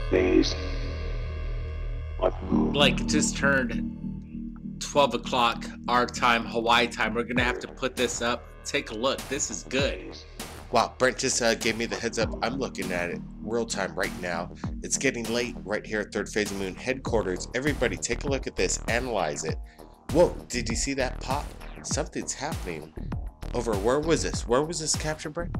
phase of moon. Blake, it just turned 12 o'clock our time, Hawaii time. We're gonna have to put this up. Take a look. This is good. Wow, Brent just gave me the heads up. I'm looking at it real time right now. It's getting late right here at Third Phase of Moon headquarters. Everybody take a look at this, analyze it. Whoa, did you see that pop? Something's happening over, where was this? Where was this captured, Brent?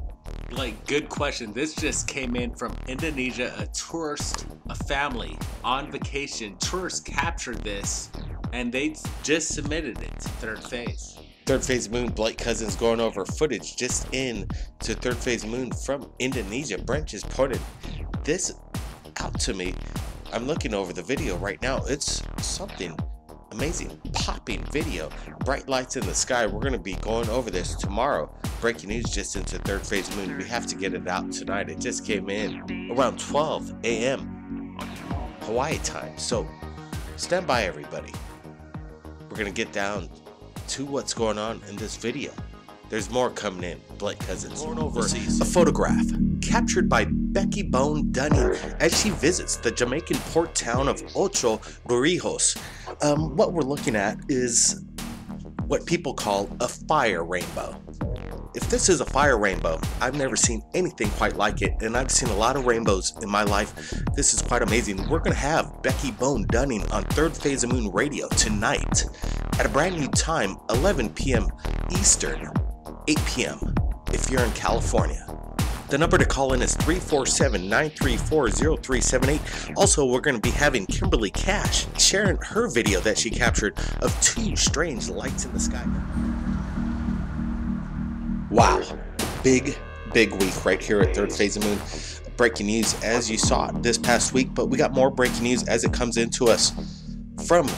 Blake, good question. This just came in from Indonesia. A tourist, a family on vacation. Tourists captured this and they just submitted it to Third Phase. Third Phase of Moon, Blake Cousins going over footage just in to Third Phase of Moon from Indonesia. Brent just pointed this out to me. I'm looking over the video right now. It's something amazing, popping video, bright lights in the sky. We're going to be going over this tomorrow. Breaking news just into Third Phase of Moon. We have to get it out tonight. It just came in around 12 a.m. Hawaii time. So stand by, everybody. We're going to get down to what's going on in this video. There's more coming in. Blake Cousins going over a photograph captured by Becky Bone Dunning as she visits the Jamaican port town of Ocho Rios. What we're looking at is what people call a fire rainbow. If this is a fire rainbow, I've never seen anything quite like it, and I've seen a lot of rainbows in my life. This is quite amazing. We're going to have Becky Bone Dunning on Third Phase of Moon Radio tonight at a brand new time, 11 p.m. Eastern, 8 p.m. if you're in California. The number to call in is 347-934-0378. Also, we're going to be having Kimberly Cash sharing her video that she captured of two strange lights in the sky. Wow, big week right here at Third Phase of Moon. Breaking news as you saw this past week, but we got more breaking news as it comes into us from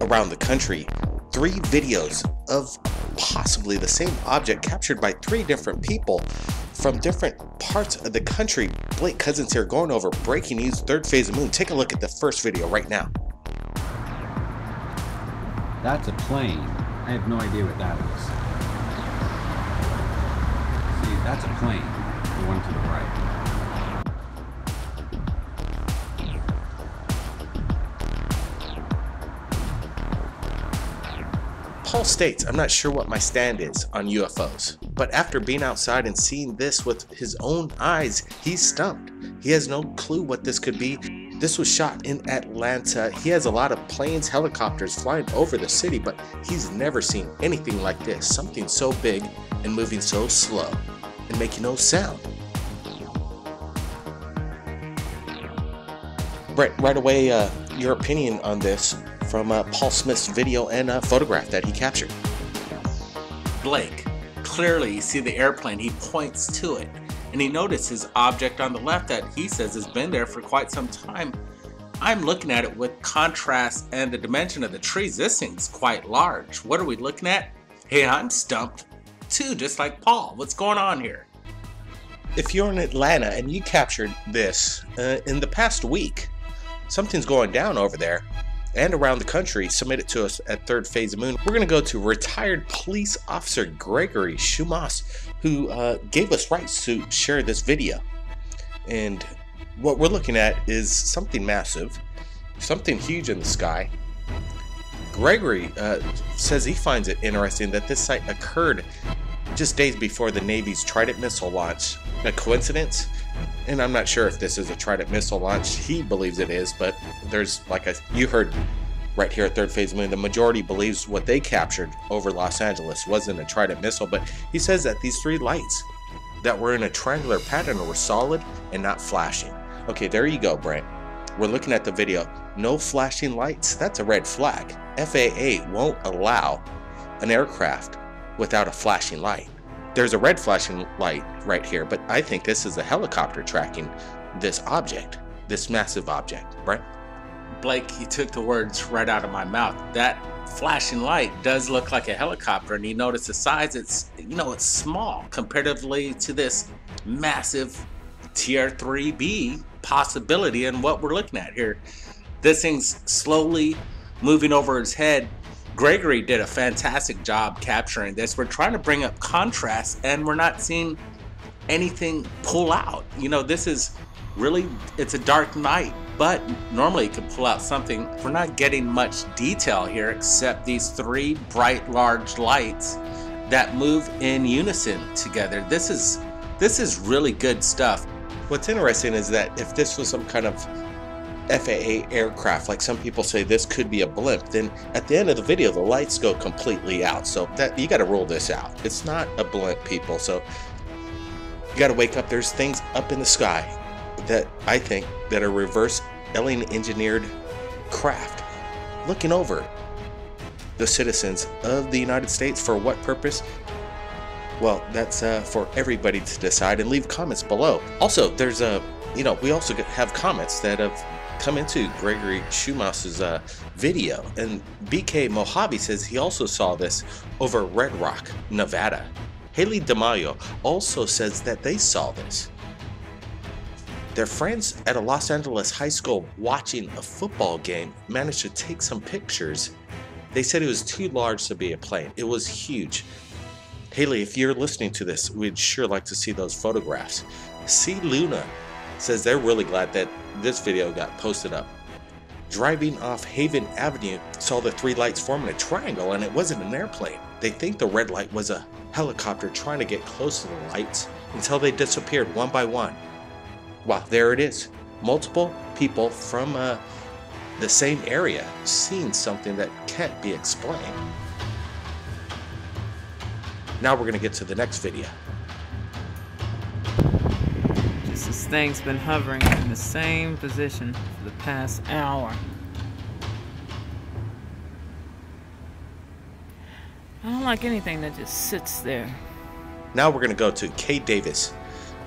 around the country. 3 videos of possibly the same object captured by 3 different people from different parts of the country. Blake Cousins here going over breaking news, Third Phase of Moon. Take a look at the first video right now. That's a plane. I have no idea what that is. See, that's a plane. The one to the right. Paul states, I'm not sure what my stand is on UFOs, but after being outside and seeing this with his own eyes, he's stumped. He has no clue what this could be. This was shot in Atlanta. He has a lot of planes, helicopters flying over the city, but he's never seen anything like this. Something so big and moving so slow and making no sound. Brett, right away, your opinion on this from Paul Smith's video and photograph that he captured. Blake, clearly you see the airplane, he points to it, and he notices object on the left that he says has been there for quite some time. I'm looking at it with contrast and the dimension of the trees. This thing's quite large. What are we looking at? Hey, I'm stumped too, just like Paul. What's going on here? If you're in Atlanta and you captured this in the past week, something's going down over there and around the country. Submit it to us at Third Phase of Moon. We're going to go to retired police officer Gregory Schmauss, who gave us rights to share this video. And what we're looking at is something massive, something huge in the sky. Gregory says he finds it interesting that this sight occurred just days before the Navy's Trident missile launch. A coincidence? And I'm not sure if this is a Trident missile launch. He believes it is, but there's, you heard right here at Third Phase of Moon, the majority believes what they captured over Los Angeles wasn't a Trident missile, but he says that these 3 lights that were in a triangular pattern were solid and not flashing. Okay, there you go, Brent. We're looking at the video. No flashing lights? That's a red flag. FAA won't allow an aircraft without a flashing light. There's a red flashing light right here, but I think this is a helicopter tracking this object, this massive object, right? Blake, you took the words right out of my mouth. That flashing light does look like a helicopter, and you notice the size, it's small comparatively to this massive Tier 3B possibility and what we're looking at here. This thing's slowly moving over his head. Gregory did a fantastic job capturing this. We're trying to bring up contrast and we're not seeing anything pull out. This is Really, it's a dark night, but normally you could pull out something. We're not getting much detail here except these 3 bright, large lights that move in unison together. This is really good stuff. What's interesting is that if this was some kind of FAA aircraft, like some people say this could be a blimp, then at the end of the video the lights go completely out. So that you got to rule this out. It's not a blimp, people. So you got to wake up. There's things up in the sky that I think that are reverse alien engineered craft looking over the citizens of the United States. For what purpose? Well, that's for everybody to decide, and leave comments below. Also, there's we also have comments that have come into Gregory Schmauss's video, and BK Mojave says he also saw this over Red Rock, Nevada. Haley DeMayo also says that they saw this. Their friends at a Los Angeles high school watching a football game managed to take some pictures. They said it was too large to be a plane. It was huge. Haley, if you're listening to this, we'd sure like to see those photographs. C. Luna says they're really glad that this video got posted up. Driving off Haven Avenue, saw the 3 lights forming a triangle, and it wasn't an airplane. They think the red light was a helicopter trying to get close to the lights until they disappeared one by one. Wow, there it is. Multiple people from the same area seeing something that can't be explained. Now we're going to get to the next video. Just this thing's been hovering in the same position for the past hour. I don't like anything that just sits there. Now we're going to go to Kay Davis.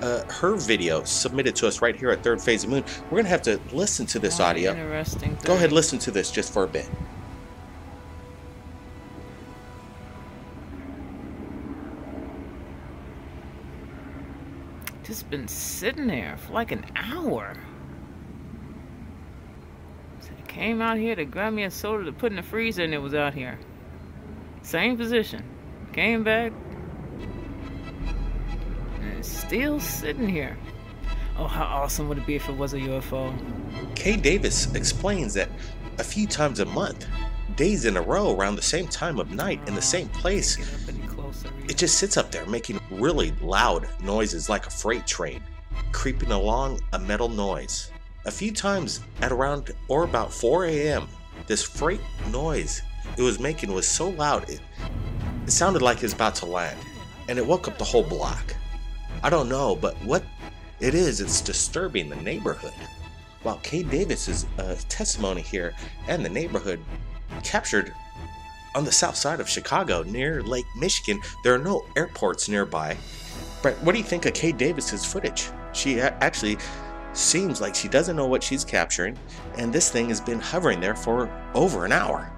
Her video submitted to us right here at Third Phase of Moon. We're going to have to listen to this audio. Interesting. Go ahead, listen to this just for a bit. Just been sitting there for like an hour. So I came out here to grab me a soda to put in the freezer, and it was out here. Same position. Came back. And it's still sitting here. Oh, how awesome would it be if it was a UFO? Kay Davis explains that a few times a month, days in a row around the same time of night in the same place, it just sits up there making really loud noises like a freight train creeping along a metal noise. A few times at around or about 4 a.m., this freight noise it was making was so loud it sounded like it was about to land, and it woke up the whole block. I don't know, but what it is, it's disturbing the neighborhood. While Kay Davis's testimony here and the neighborhood captured on the south side of Chicago near Lake Michigan, there are no airports nearby. But what do you think of Kay Davis's footage? She actually seems like she doesn't know what she's capturing, and this thing has been hovering there for over an hour.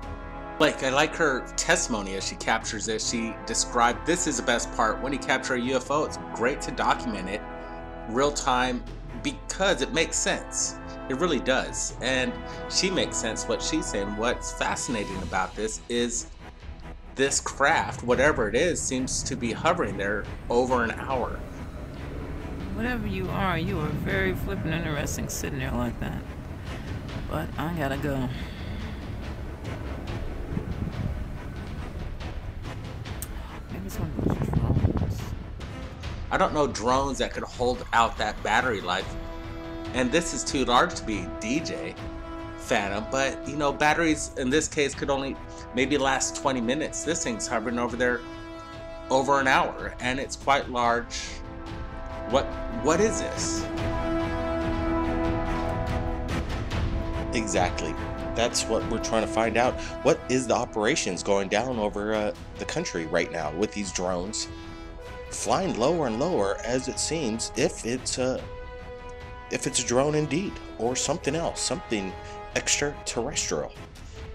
I like her testimony as she captures it. She described this is the best part. When you capture a UFO, it's great to document it real time because it makes sense. It really does. And she makes sense what she's saying. What's fascinating about this is this craft, whatever it is, seems to be hovering there over an hour. Whatever you are very flippin' interesting sitting there like that. But I gotta go. Maybe it's one of those drones. I don't know drones that could hold out that battery life. And this is too large to be DJ Phantom, but batteries in this case could only maybe last 20 minutes. This thing's hovering over there over an hour, and it's quite large. What is this? Exactly. That's what we're trying to find out. What is the operations going down over the country right now with these drones flying lower and lower, as it seems, if it's a drone indeed, or something else, something extraterrestrial.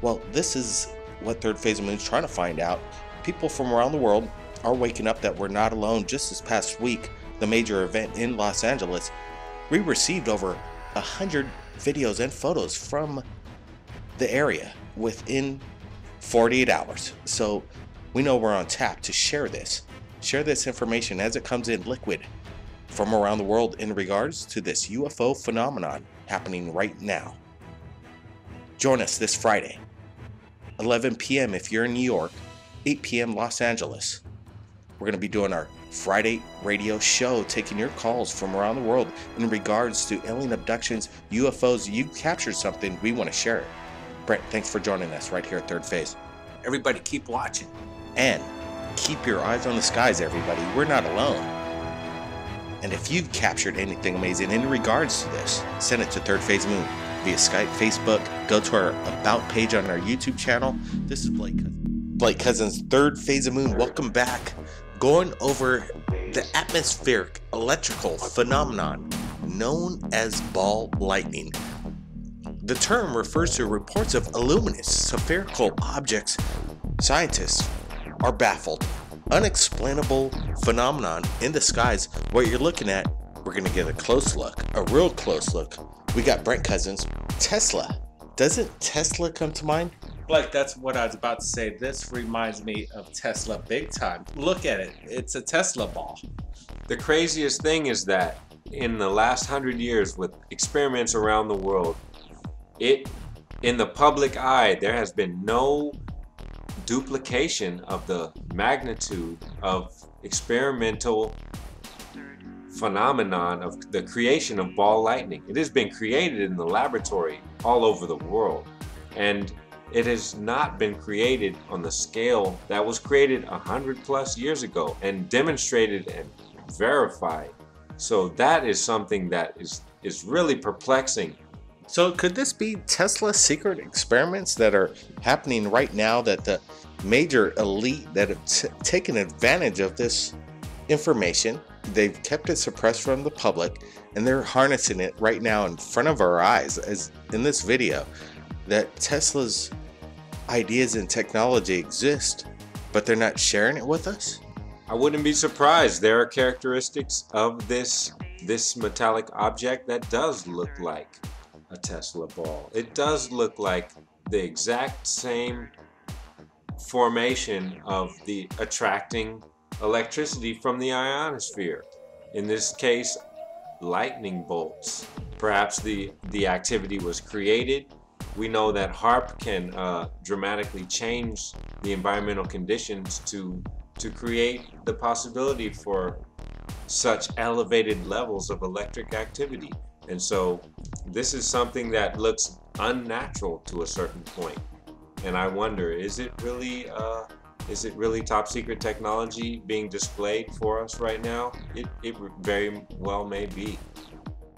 Well, this is what Third Phase of Moon is trying to find out. People from around the world are waking up that we're not alone. Just this past week, the major event in Los Angeles, we received over 100 videos and photos from the area within 48 hours. So we know we're on tap to share this information as it comes in liquid from around the world in regards to this UFO phenomenon happening right now. Join us this Friday, 11 p.m. if you're in New York, 8 p.m. Los Angeles. We're going to be doing our Friday radio show, taking your calls from around the world in regards to alien abductions, UFOs. You captured something, we want to share it. Brent, thanks for joining us right here at Third Phase. Everybody keep watching. And keep your eyes on the skies, everybody. We're not alone. And if you've captured anything amazing in regards to this, send it to Third Phase Moon via Skype, Facebook. Go to our About page on our YouTube channel. This is Blake Cousins, Third Phase of Moon. Welcome back. Going over the atmospheric electrical phenomenon known as ball lightning. The term refers to reports of luminous spherical objects. Scientists are baffled. Unexplainable phenomenon in the skies. What you're looking at, we're going to get a close look, a real close look. We got Brent Cousins. Tesla. Doesn't Tesla come to mind? Blake, that's what I was about to say. This reminds me of Tesla big time. Look at it. It's a Tesla ball. The craziest thing is that in the last 100 years with experiments around the world, in the public eye, there has been no duplication of the magnitude of experimental phenomenon of the creation of ball lightning. It has been created in the laboratory all over the world, and it has not been created on the scale that was created 100+ years ago and demonstrated and verified. So that is something that is really perplexing. So could this be Tesla's secret experiments that are happening right now, that the major elite that have taken advantage of this information, they've kept it suppressed from the public, and they're harnessing it right now in front of our eyes, as in this video, that Tesla's ideas and technology exist, but they're not sharing it with us? I wouldn't be surprised. There are characteristics of this metallic object that does look like a Tesla ball. It does look like the exact same formation of the attracting electricity from the ionosphere. In this case, lightning bolts. Perhaps the activity was created. We know that HAARP can dramatically change the environmental conditions to create the possibility for such elevated levels of electric activity. And so this is something that looks unnatural to a certain point. And I wonder, is it really top secret technology being displayed for us right now? It very well may be.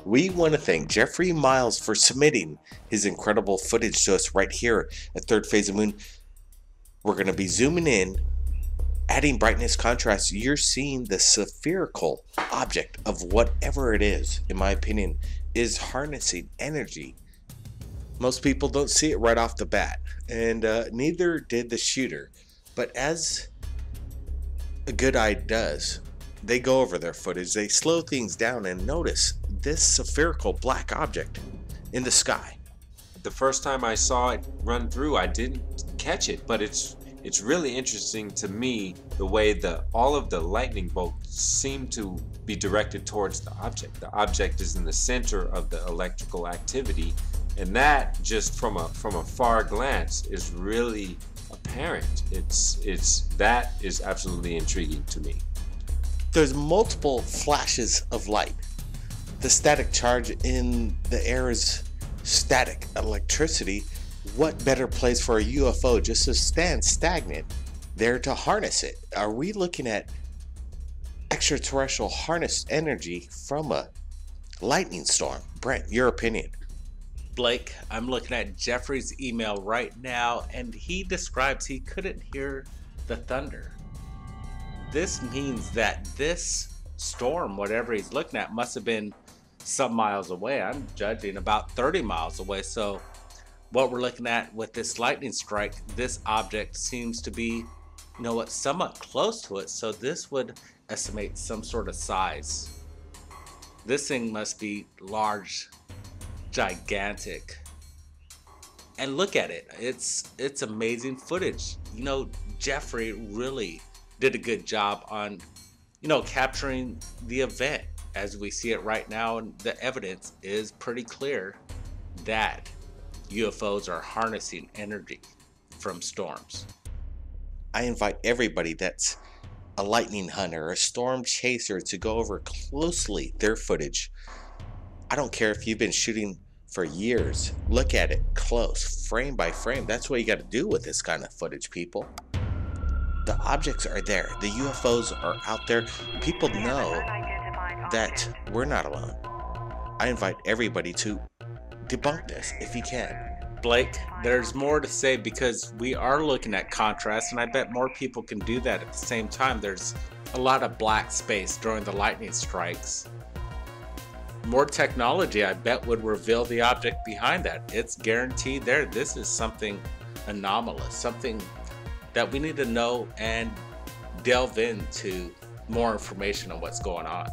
We want to thank Jeffrey Miles for submitting his incredible footage to us right here at Third Phase of Moon. We're going to be zooming in, adding brightness, contrast. You're seeing the spherical object of whatever it is, in my opinion, is harnessing energy. Most people don't see it right off the bat, and neither did the shooter. But as a good eye does, they go over their footage, they slow things down and notice this spherical black object in the sky. The first time I saw it run through, I didn't catch it, but it's really interesting to me the way all of the lightning bolts seem to be directed towards the object. The object is in the center of the electrical activity, and that just from a far glance is really apparent. That is absolutely intriguing to me. There's multiple flashes of light. The static charge in the air is static electricity. What better place for a UFO just to stand stagnant there to harness it? Are we looking at extraterrestrial harnessed energy from a lightning storm? Brent, your opinion. Blake, I'm looking at Jeffrey's email right now, and he describes he couldn't hear the thunder. This means that this storm, whatever he's looking at, must have been some miles away. I'm judging about 30 miles away. So what we're looking at with this lightning strike, this object seems to be, somewhat close to it. So this would estimate some sort of size. This thing must be large, gigantic. And look at it. It's amazing footage. Jeffrey really did a good job on, capturing the event. as we see it right now, and the evidence is pretty clear that UFOs are harnessing energy from storms. I invite everybody that's a lightning hunter, a storm chaser, to go over closely their footage. I don't care if you've been shooting for years. Look at it close, frame by frame. That's what you got to do with this kind of footage, people. The objects are there. The UFOs are out there. People know that we're not alone. I invite everybody to debunk this if you can. Blake, there's more to say because we are looking at contrast, and I bet more people can do that at the same time. There's a lot of black space during the lightning strikes. More technology, I bet, would reveal the object behind that. It's guaranteed there. This is something anomalous, something that we need to know and delve into more information on what's going on.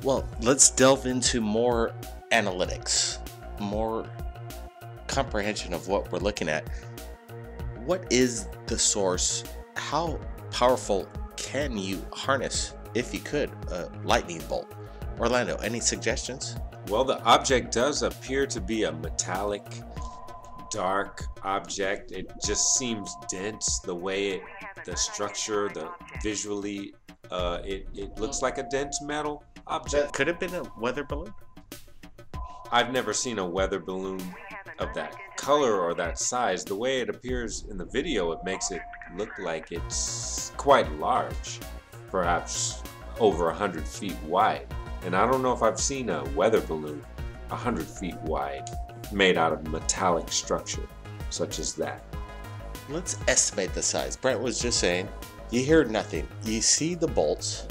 Well, let's delve into more analytics, more comprehension of what we're looking at. What is the source? How powerful can you harness, if you could, a lightning bolt? Orlando, any suggestions? Well, the object does appear to be a metallic, dark object. It just seems dense, the way the structure, the visually, it looks like a dense metal object. Could have been a weather balloon. I've never seen a weather balloon of that color or that size. The way it appears in the video, it makes it look like it's quite large, perhaps over 100 feet wide. And I don't know if I've seen a weather balloon 100 feet wide made out of metallic structure such as that. Let's estimate the size. Brent was just saying, you hear nothing. You see the bolts,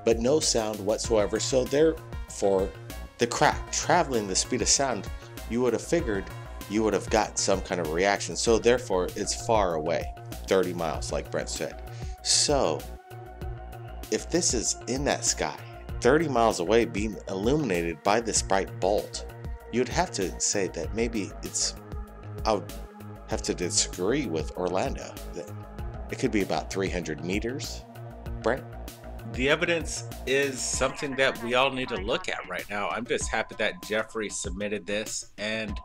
but no sound whatsoever. So therefore, the crack traveling the speed of sound, you would have figured you would have got some kind of reaction. So therefore, it's far away, 30 miles, like Brent said. So if this is in that sky, 30 miles away, being illuminated by this bright bolt, you'd have to say that maybe I would have to disagree with Orlando, that it could be about 300 meters. Brent? The evidence is something that we all need to look at right now. I'm just happy that Jeffrey submitted this, and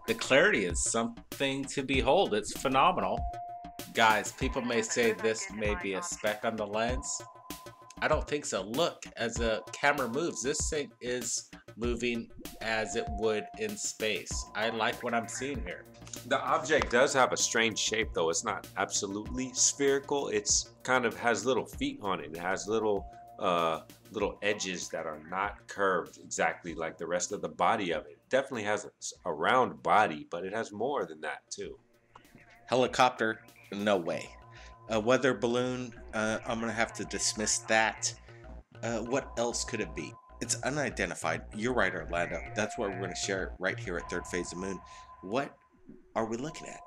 the clarity is something to behold. It's phenomenal. Guys, people may say this may be a speck on the lens. I don't think so. Look, as the camera moves, this thing is moving as it would in space. I like what I'm seeing here. The object does have a strange shape, though. It's not absolutely spherical. It's kind of has little feet on it. It has little edges that are not curved exactly like the rest of the body of it. It definitely has a round body, but it has more than that too. Helicopter? No way. A weather balloon? I'm going to have to dismiss that. What else could it be? It's unidentified. You're right, Orlando. That's what we're going to share right here at Third Phase of Moon. What are we looking at?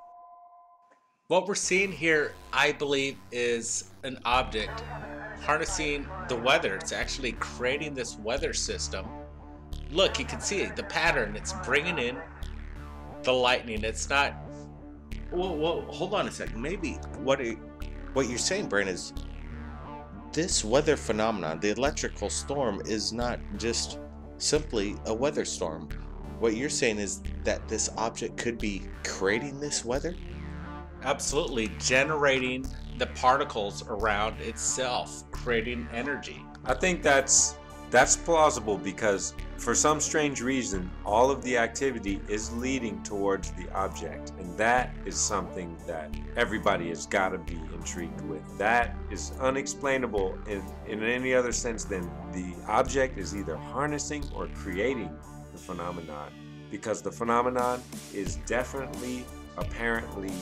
What we're seeing here, I believe, is an object harnessing the weather. It's actually creating this weather system. Look, you can see the pattern. It's bringing in the lightning. It's not... Well, hold on a second. Maybe what you're saying, Brent, is this weather phenomenon, the electrical storm, is not just simply a weather storm. What you're saying is that this object could be creating this weather? Absolutely, generating the particles around itself, creating energy. I think that's plausible because for some strange reason, all of the activity is leading towards the object. And that is something that everybody has got to be intrigued with. That is unexplainable in any other sense than the object is either harnessing or creating the phenomenon. Because the phenomenon is definitely, apparently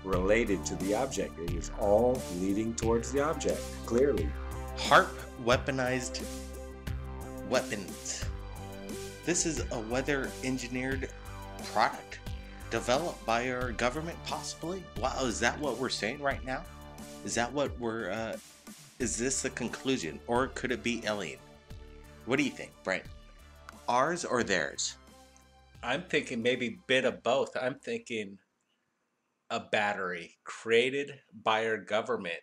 related to the object. It is all leading towards the object, clearly. HARP weaponized weapons. This is a weather engineered product developed by our government, possibly. Wow, is that what we're saying right now? Is that what is this the conclusion, or could it be alien? What do you think, Brent? Ours or theirs? I'm thinking maybe a bit of both. I'm thinking a battery created by our government,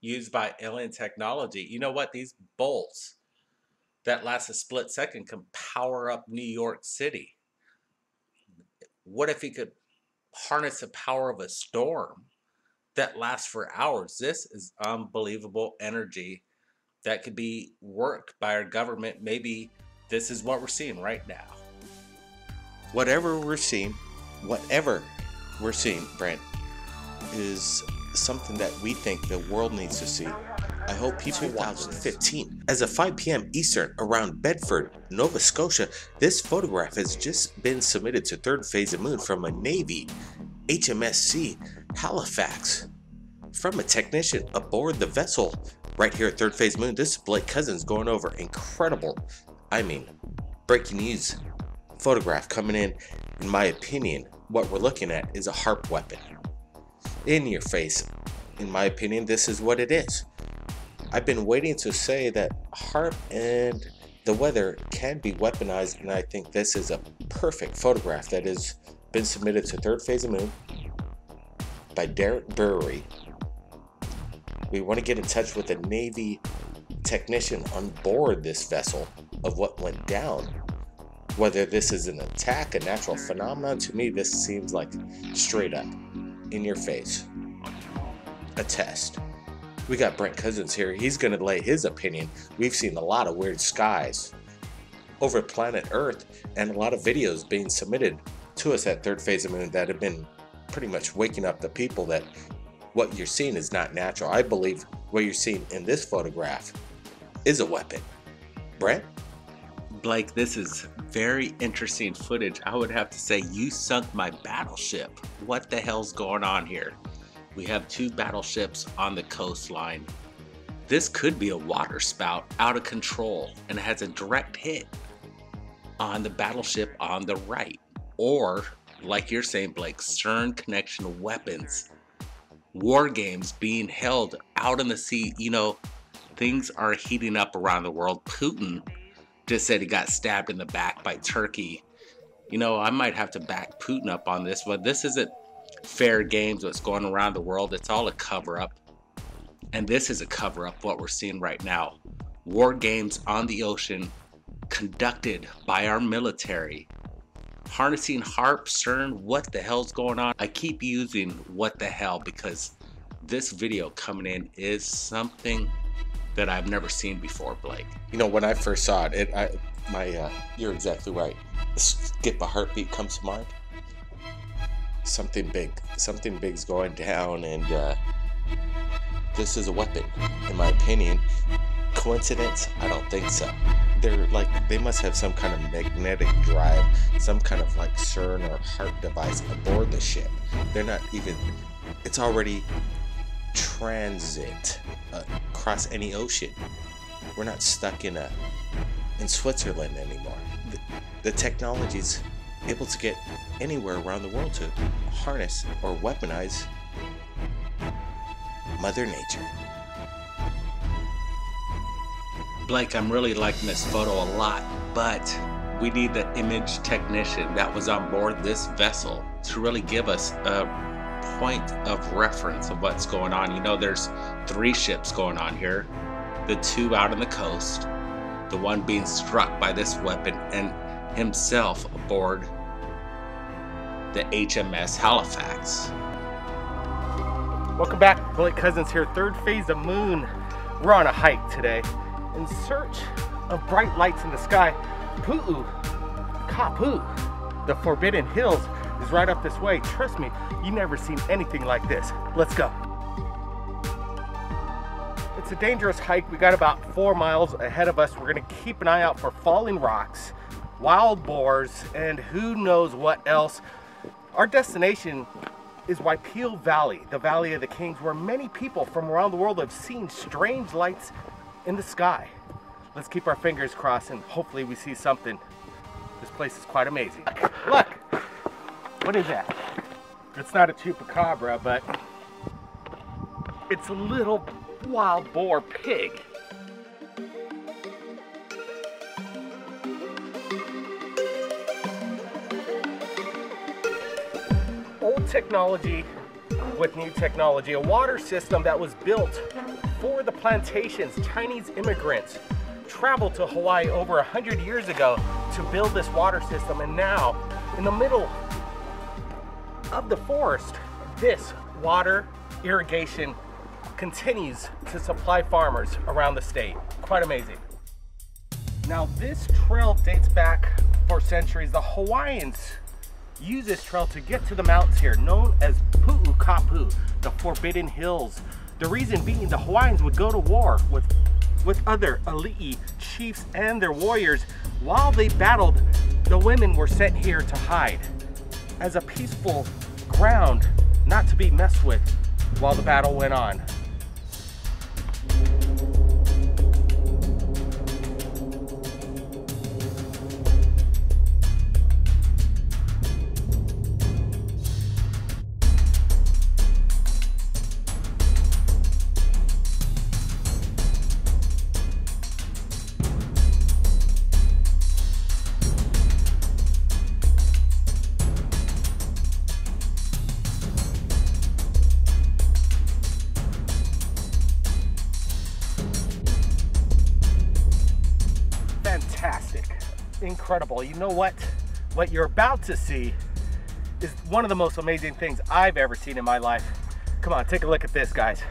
used by alien technology. You know what? These bolts, that lasts a split second can power up New York City. What if he could harness the power of a storm that lasts for hours? This is unbelievable energy that could be worked by our government. Maybe this is what we're seeing right now. Whatever we're seeing, Brent, is something that we think the world needs to see. I hope people watch 2015. As of 5 p.m. Eastern around Bedford, Nova Scotia, this photograph has just been submitted to Third Phase of Moon from a Navy HMSC Halifax. From a technician aboard the vessel right here at Third Phase Moon. This is Blake Cousins going over incredible, breaking news photograph coming in. In my opinion, what we're looking at is a HARP weapon. In your face. In my opinion, this is what it is. I've been waiting to say that HARP and the weather can be weaponized, and I think this is a perfect photograph that has been submitted to Third Phase of Moon by Derek Brewery. We want to get in touch with a Navy technician on board this vessel of what went down. Whether this is an attack, a natural phenomenon, to me this seems like straight up, in your face, a test. We got Brent Cousins here. He's going to lay his opinion. We've seen a lot of weird skies over planet Earth and a lot of videos being submitted to us at Third Phase of Moon that have been pretty much waking up the people that what you're seeing is not natural. I believe what you're seeing in this photograph is a weapon. Brent? Blake, this is very interesting footage. I would have to say you sunk my battleship. What the hell's going on here? We have 2 battleships on the coastline. This could be a water spout out of control and it has a direct hit on the battleship on the right. Or, like you're saying, Blake, CERN connection weapons. War games being held out in the sea. You know, things are heating up around the world. Putin just said he got stabbed in the back by Turkey. You know, I might have to back Putin up on this, but this isn't fair games what's going around the world. It's all a cover-up. And this is a cover-up, what we're seeing right now. War games on the ocean conducted by our military. Harnessing HARP, CERN, what the hell's going on? I keep using what the hell because this video coming in is something that I've never seen before, Blake. You know, when I first saw it, you're exactly right. Skip a heartbeat comes to mind. Something big's going down, and this is a weapon, in my opinion. Coincidence? I don't think so. They must have some kind of magnetic drive, some kind of like CERN or HARP device aboard the ship. They're not even, it's already transit across any ocean. We're not stuck in Switzerland anymore. The technology's able to get anywhere around the world to harness or weaponize Mother Nature. Blake, I'm really liking this photo a lot, but we need the image technician that was on board this vessel to really give us a point of reference of what's going on. You know, there's 3 ships going on here. The 2 out on the coast, the one being struck by this weapon, and himself aboard the HMS Halifax. Welcome back, Blake Cousins here, Third Phase of Moon. We're on a hike today in search of bright lights in the sky. Pu'u, Kapu, the Forbidden Hills is right up this way. Trust me, you've never seen anything like this. Let's go. It's a dangerous hike. We got about 4 miles ahead of us. We're gonna keep an eye out for falling rocks, wild boars, and who knows what else. Our destination is Waipio Valley, the Valley of the Kings, where many people from around the world have seen strange lights in the sky. Let's keep our fingers crossed and hopefully we see something. This place is quite amazing. Look! What is that? It's not a chupacabra, but it's a little wild boar pig. Old technology with new technology, a water system that was built for the plantations, Chinese immigrants traveled to Hawaii over 100 years ago to build this water system, and now in the middle of the forest, this water irrigation continues to supply farmers around the state. Quite amazing. Now this trail dates back for centuries. The Hawaiians use this trail to get to the mountains here, known as Pu'ukapu, the Forbidden Hills. The reason being, the Hawaiians would go to war with other ali'i chiefs and their warriors. While they battled, the women were sent here to hide as a peaceful ground not to be messed with while the battle went on. Fantastic, incredible. You know what you're about to see is one of the most amazing things I've ever seen in my life. Come on, take a look at this, guys.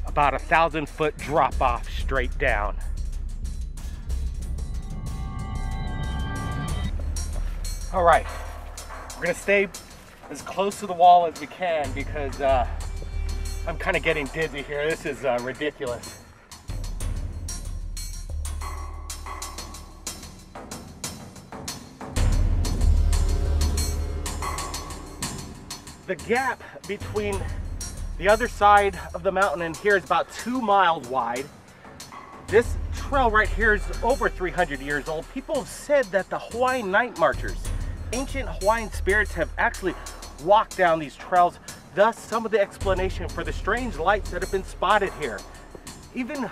About 1,000-foot drop off straight down. All right, we're gonna stay as close to the wall as we can because I'm kind of getting dizzy here. This is ridiculous. The gap between the other side of the mountain and here is about 2 miles wide. This trail right here is over 300 years old. People have said that the Hawaiian night marchers, ancient Hawaiian spirits, have actually walked down these trails, thus some of the explanation for the strange lights that have been spotted here. Even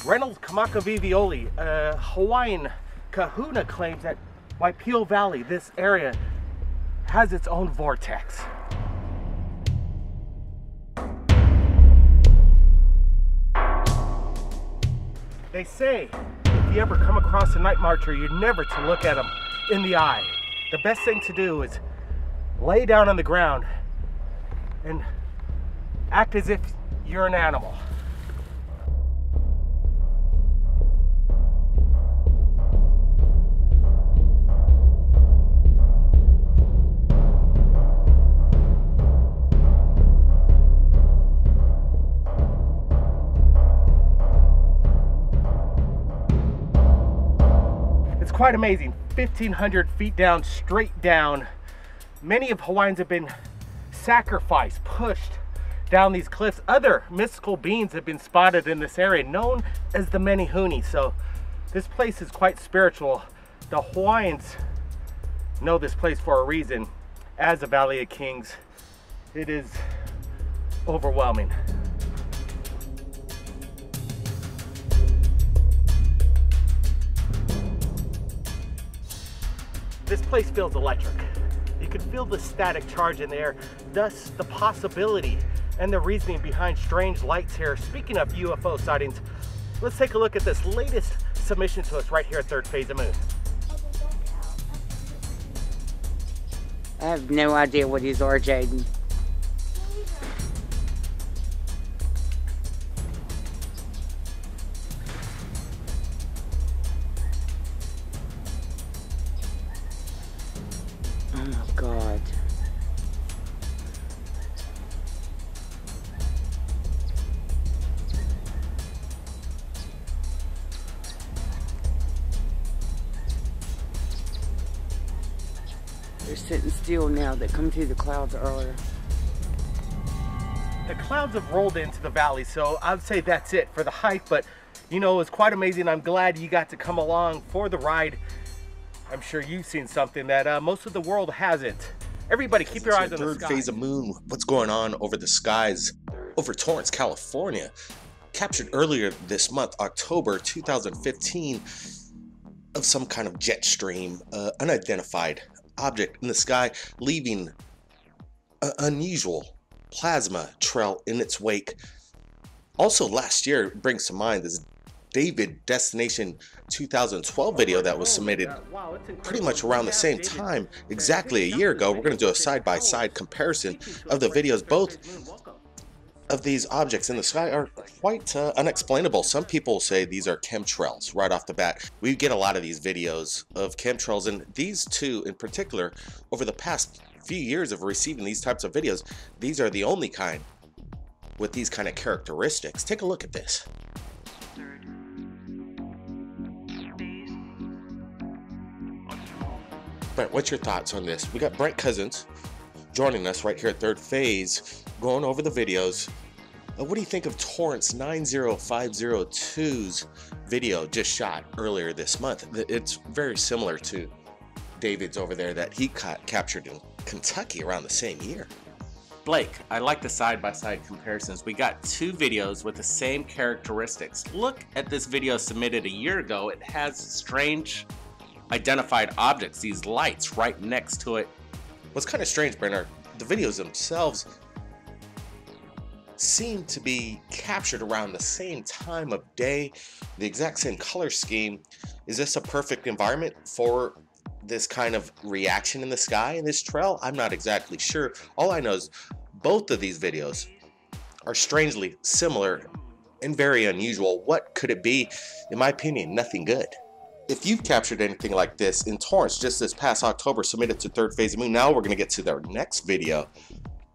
Reynolds Kamakavivioli, a Hawaiian kahuna, claims that Waipio Valley, this area, has its own vortex. They say if you ever come across a night marcher, you're never to look at them in the eye. The best thing to do is lay down on the ground and act as if you're an animal. Quite amazing. 1,500 feet down, straight down. Many of Hawaiians have been sacrificed, pushed down these cliffs. Other mystical beings have been spotted in this area, known as the Menehune. So this place is quite spiritual. The Hawaiians know this place for a reason. As the Valley of Kings, it is overwhelming. This place feels electric. You can feel the static charge in the air, thus the possibility and the reasoning behind strange lights here. Speaking of UFO sightings, let's take a look at this latest submission to us right here at Third Phase of Moon. I have no idea what these are, Jaden. Oh my God. They're sitting still now. They come through the clouds earlier. The clouds have rolled into the valley, so I'd say that's it for the hike, but you know, it was quite amazing. I'm glad you got to come along for the ride. I'm sure you've seen something that most of the world hasn't. Everybody, keep your eyes on the Third sky. phase of moon. What's going on over the skies over Torrance, California? Captured earlier this month, October 2015, of some kind of jet stream, unidentified object in the sky, leaving an unusual plasma trail in its wake. Also last year, it brings to mind this David Destination 2012 video that was submitted pretty much around the same time, exactly a year ago. We're going to do a side-by-side comparison of the videos. Both of these objects in the sky are quite unexplainable. Some people say these are chemtrails right off the bat. We get a lot of these videos of chemtrails, and these two in particular, over the past few years of receiving these types of videos, these are the only kind with these kind of characteristics. Take a look at this. Brent, what's your thoughts on this? We got Brent Cousins joining us right here at Third Phase, going over the videos. What do you think of Torrance 90502's video just shot earlier this month? It's very similar to David's over there that he captured in Kentucky around the same year. Blake, I like the side-by-side comparisons. We got two videos with the same characteristics. Look at this video submitted a year ago. It has strange identified objects, these lights right next to it. What's kind of strange, Brenner, the videos themselves seem to be captured around the same time of day, the exact same color scheme. Is this a perfect environment for this kind of reaction in the sky in this trail? I'm not exactly sure. All I know is both of these videos are strangely similar and very unusual. What could it be? In my opinion, nothing good. If you've captured anything like this in Torrance just this past October, submitted to Third Phase of Moon. Now we're going to get to their next video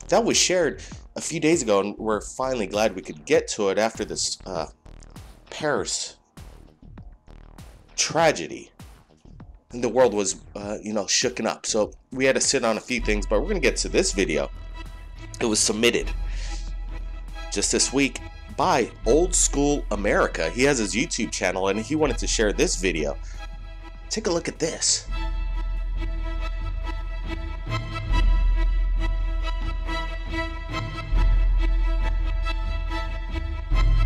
that was shared a few days ago, and we're finally glad we could get to it after this Paris tragedy. And the world was, shooken up. So we had to sit on a few things, but we're going to get to this video. It was submitted just this week by Old School America. He has his YouTube channel and he wanted to share this video. Take a look at this.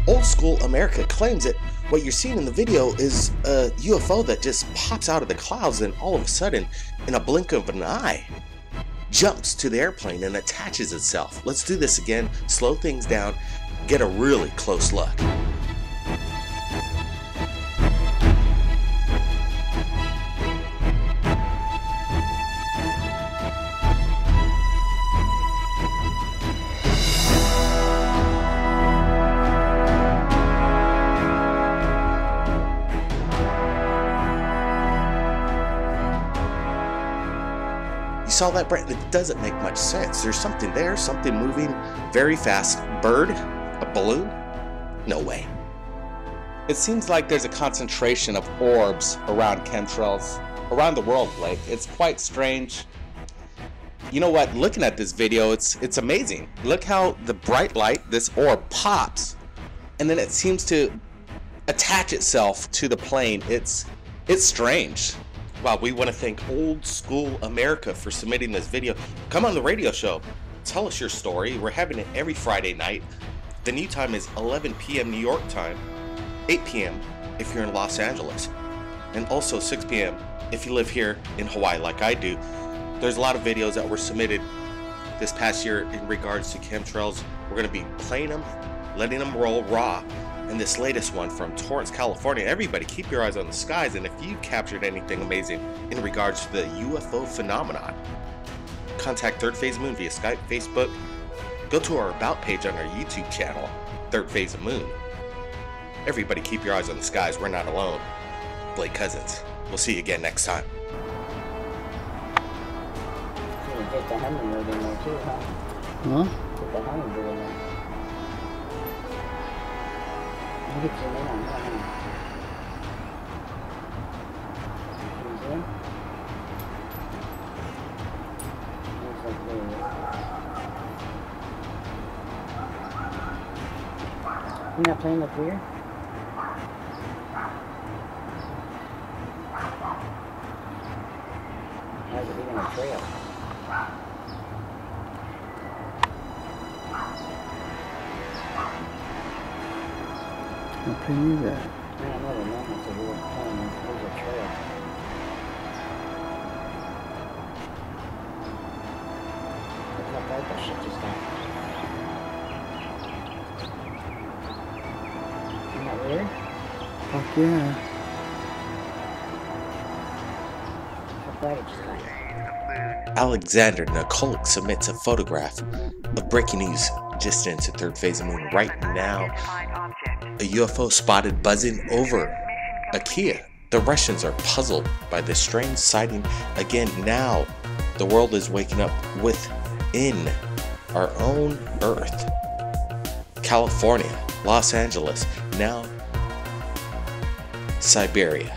Old School America claims that what you're seeing in the video is a UFO that just pops out of the clouds and all of a sudden, in a blink of an eye, jumps to the airplane and attaches itself. Let's do this again, slow things down, get a really close look. You saw that, Brent? It doesn't make much sense. There's something there, something moving very fast. Bird? A balloon? No way. It seems like there's a concentration of orbs around chemtrails around the world, Blake. It's quite strange. You know what? Looking at this video, it's amazing. Look how the bright light, this orb, pops, and then it seems to attach itself to the plane. It's strange. Wow, we want to thank Old School America for submitting this video. Come on the radio show. Tell us your story. We're having it every Friday night. The new time is 11 p.m. New York time, 8 p.m. if you're in Los Angeles, and also 6 p.m. if you live here in Hawaii like I do. There's a lot of videos that were submitted this past year in regards to chemtrails. We're going to be playing them, letting them roll raw. And this latest one from Torrance, California. Everybody keep your eyes on the skies, and if you captured anything amazing in regards to the UFO phenomenon, contact Third Phase of Moon via Skype, Facebook. Go to our About page on our YouTube channel, Third Phase of Moon. Everybody keep your eyes on the skies. We're not alone. Blake Cousins. We'll see you again next time. Huh? You're not playing up here? How's it even a trail? What plane is that? I don't know, the man said we were playing, there's a trail. Looks like that shit just happened. Isn't that weird? Yeah. Alexander Nicolik submits a photograph of breaking news just into Third Phase of Moon right now. A UFO spotted buzzing over IKEA. The Russians are puzzled by this strange sighting. Again, now the world is waking up within our own Earth. California, Los Angeles, now Siberia.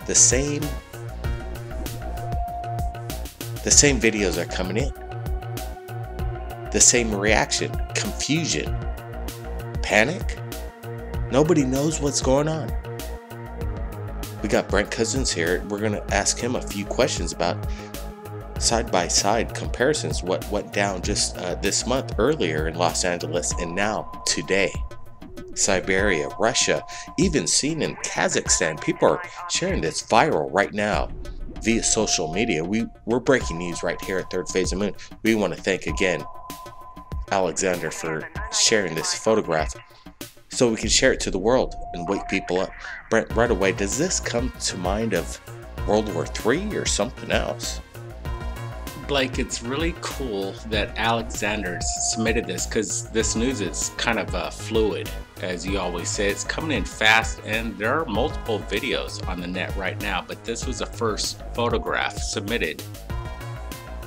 The same videos are coming in. The same reaction, confusion, panic. Nobody knows what's going on. We got Brent Cousins here. We're going to ask him a few questions about side-by-side comparisons, what went down just this month earlier in Los Angeles and now today. Siberia, Russia, even seen in Kazakhstan. People are sharing this viral right now via social media. We're breaking news right here at Third Phase of Moon. We want to thank again Alexander for sharing this photograph so we can share it to the world and wake people up. Brent, right away, does this come to mind of World War III or something else? Blake, it's really cool that Alexander submitted this because this news is kind of fluid, as you always say. It's coming in fast, and there are multiple videos on the net right now, but this was the first photograph submitted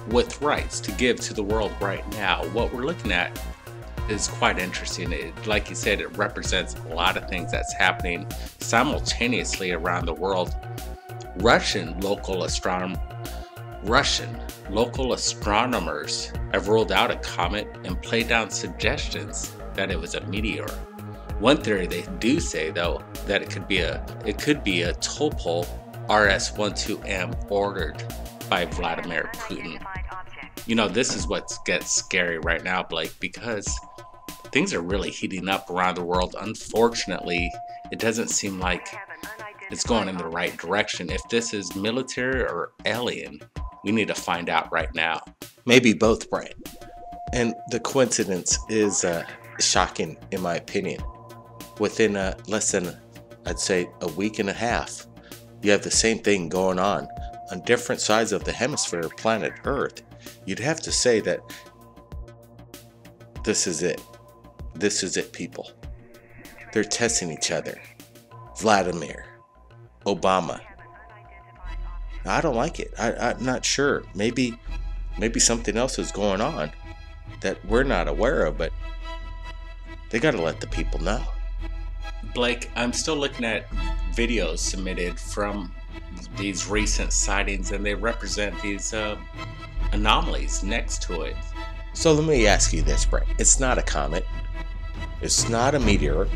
with rights to give to the world right now. What we're looking at is quite interesting. Like you said, it represents a lot of things that's happening simultaneously around the world. Russian local astronomers have ruled out a comet and played down suggestions that it was a meteor. One theory they do say, though, that it could be a Topol RS-12M ordered by Vladimir Putin. You know, this is what gets scary right now, Blake, because things are really heating up around the world. Unfortunately, it doesn't seem like it's going in the right direction. If this is military or alien, we need to find out right now. Maybe both, Brian. And the coincidence is shocking, in my opinion. Within less than, I'd say, a week and a half, you have the same thing going on different sides of the hemisphere, planet Earth. You'd have to say that this is it. This is it, people. They're testing each other. Vladimir, Obama. I don't like it. I'm not sure. Maybe something else is going on that we're not aware of, but they got to let the people know. Blake, I'm still looking at videos submitted from these recent sightings, and they represent these anomalies next to it. So let me ask you this, Brett. It's not a comet. It's not a meteor.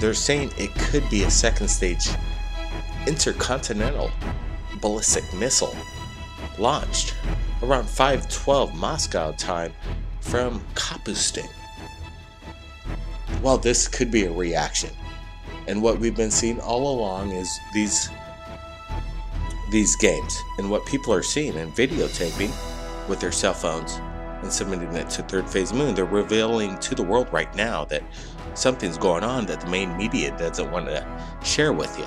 They're saying it could be a second stage intercontinental ballistic missile launched around 5:12 Moscow time from Kapustin. Well, this could be a reaction. And what we've been seeing all along is these games, and what people are seeing and videotaping with their cell phones and submitting it to Third Phase Moon. They're revealing to the world right now that something's going on that the main media doesn't want to share with you.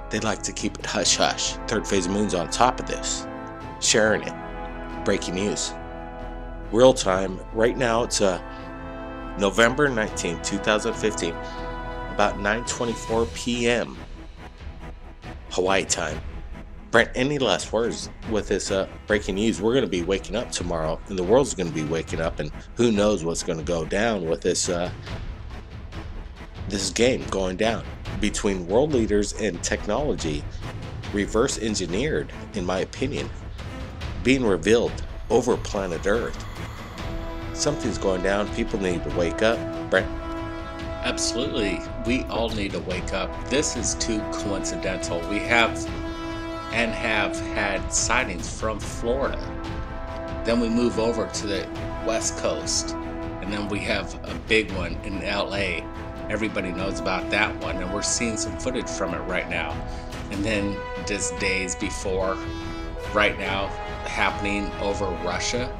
They like to keep it hush-hush. Third Phase Moon's on top of this, sharing it. Breaking news. Real time. Right now, it's November 19, 2015, about 9:24 p.m. Hawaii time. Brent, any last words with this breaking news? We're going to be waking up tomorrow, and the world's going to be waking up, and who knows what's going to go down with this this game going down between world leaders and technology, reverse engineered, in my opinion, being revealed over planet Earth. Something's going down. People need to wake up. Brent? Absolutely. We all need to wake up. This is too coincidental. We have had sightings from Florida. Then we move over to the West Coast. And then we have a big one in LA. Everybody knows about that one. And we're seeing some footage from it right now. And then just days before, right now, happening over Russia.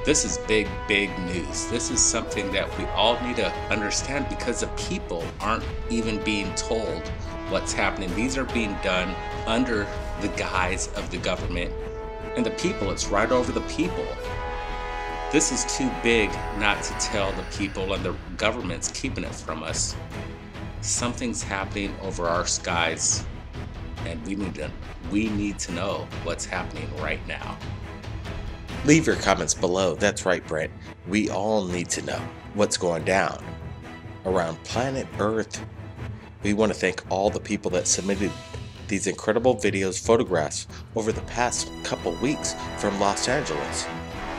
This is big, big news. This is something that we all need to understand because the people aren't even being told what's happening. These are being done under the guise of the government. And the people, it's right over the people. This is too big not to tell the people, and the government's keeping it from us. Something's happening over our skies, and we need to know what's happening right now. Leave your comments below. That's right, Brent. We all need to know what's going down around planet Earth. We want to thank all the people that submitted these incredible videos, photographs over the past couple weeks from Los Angeles,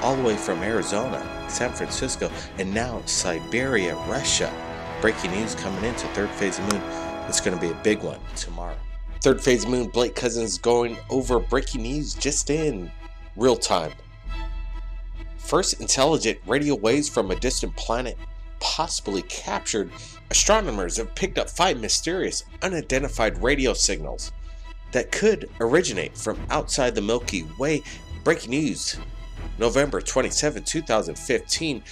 all the way from Arizona, San Francisco, and now Siberia, Russia. Breaking news coming into Third Phase of Moon. It's going to be a big one tomorrow. Third Phase of Moon, Blake Cousins going over breaking news just in real time. First intelligent radio waves from a distant planet possibly captured. Astronomers have picked up 5 mysterious unidentified radio signals that could originate from outside the Milky Way. Breaking news, November 27, 2015.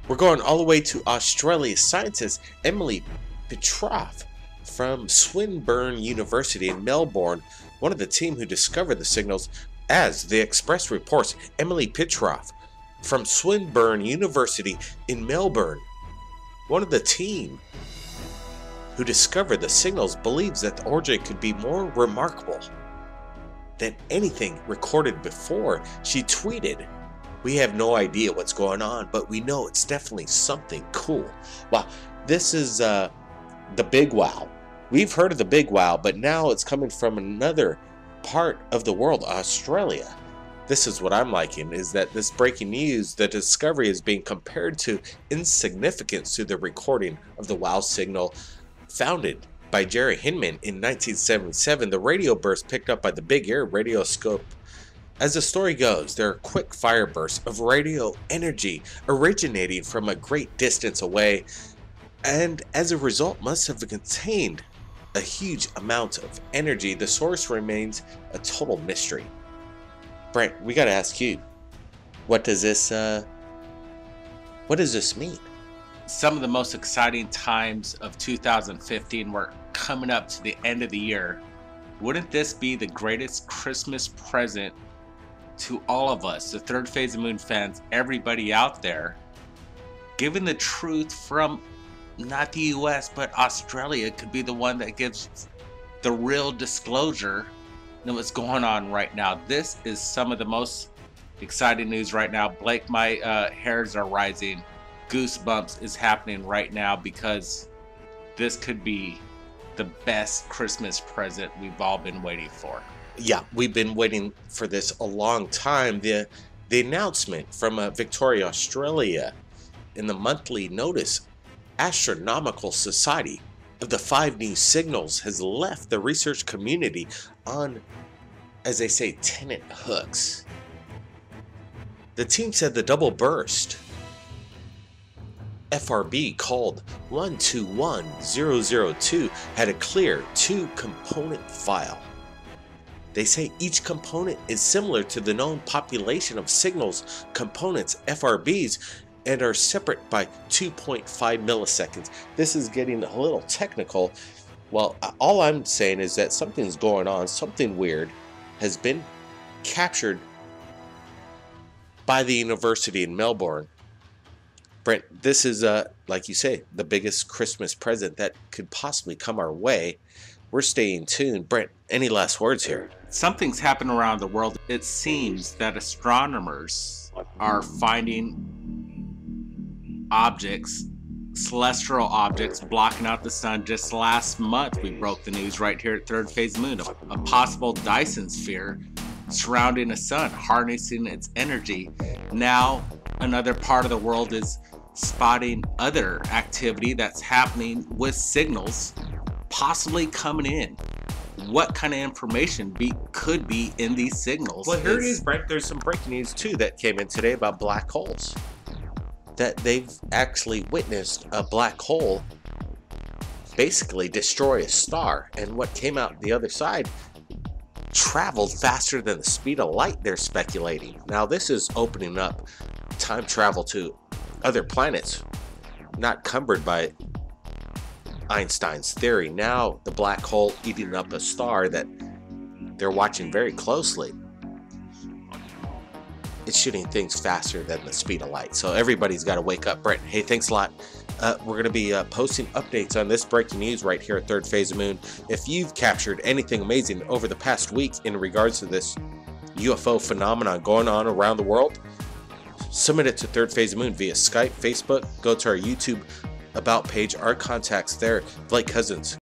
We're going all the way to Australia. Scientist Emily Petrov from Swinburne University in Melbourne, one of the team who discovered the signals. As the Express reports, Emily Petrov from Swinburne University in Melbourne, one of the team who discovered the signals, believes that the origin could be more remarkable than anything recorded before. She tweeted, "We have no idea what's going on, but we know it's definitely something cool." Wow, this is the big wow. We've heard of the big wow, but now it's coming from another part of the world, Australia. This is what I'm liking, is that this breaking news, the discovery is being compared to insignificance to the recording of the WOW signal founded by Jerry Hinman in 1977. The radio burst picked up by the Big Air radioscope. As the story goes, there are quick fire bursts of radio energy originating from a great distance away, and as a result must have contained a huge amount of energy. The source remains a total mystery. Brent, we gotta ask you, what does this mean? Some of the most exciting times of 2015 were coming up to the end of the year. Wouldn't this be the greatest Christmas present to all of us, the Third Phase of Moon fans, everybody out there, given the truth from not the US, but Australia could be the one that gives the real disclosure of what's going on right now. This is some of the most exciting news right now. Blake, my hairs are rising. Goosebumps is happening right now because this could be the best Christmas present we've all been waiting for. Yeah, we've been waiting for this a long time. The announcement from Victoria, Australia, in the monthly notice, Astronomical Society, of the 5 new signals has left the research community on, as they say, tenant hooks. The team said the double burst FRB called 121002 had a clear 2-component file. They say each component is similar to the known population of signals components, FRBs, and are separate by 2.5 milliseconds. This is getting a little technical. Well, all I'm saying is that something's going on, something weird has been captured by the university in Melbourne. Brent, this is, like you say, the biggest Christmas present that could possibly come our way. We're staying tuned. Brent, any last words here? Something's happened around the world. It seems that astronomers are finding objects, celestial objects, blocking out the sun. Just last month, we broke the news right here at Third Phase Moon, a possible Dyson sphere surrounding a sun, harnessing its energy. Now, another part of the world is spotting other activity that's happening with signals possibly coming in. What kind of information could be in these signals? Well, here it is, Brent. There's some breaking news too that came in today about black holes. That they've actually witnessed a black hole basically destroy a star, and what came out the other side traveled faster than the speed of light, they're speculating. Now this is opening up time travel to other planets, not cumbered by Einstein's theory. Now the black hole eating up a star that they're watching very closely, it's shooting things faster than the speed of light. So everybody's got to wake up. Brent, hey, thanks a lot. We're going to be posting updates on this breaking news right here at Third Phase of Moon. If you've captured anything amazing over the past week in regards to this UFO phenomenon going on around the world, submit it to Third Phase of Moon via Skype, Facebook. Go to our YouTube About page, our contacts there. Blake Cousins,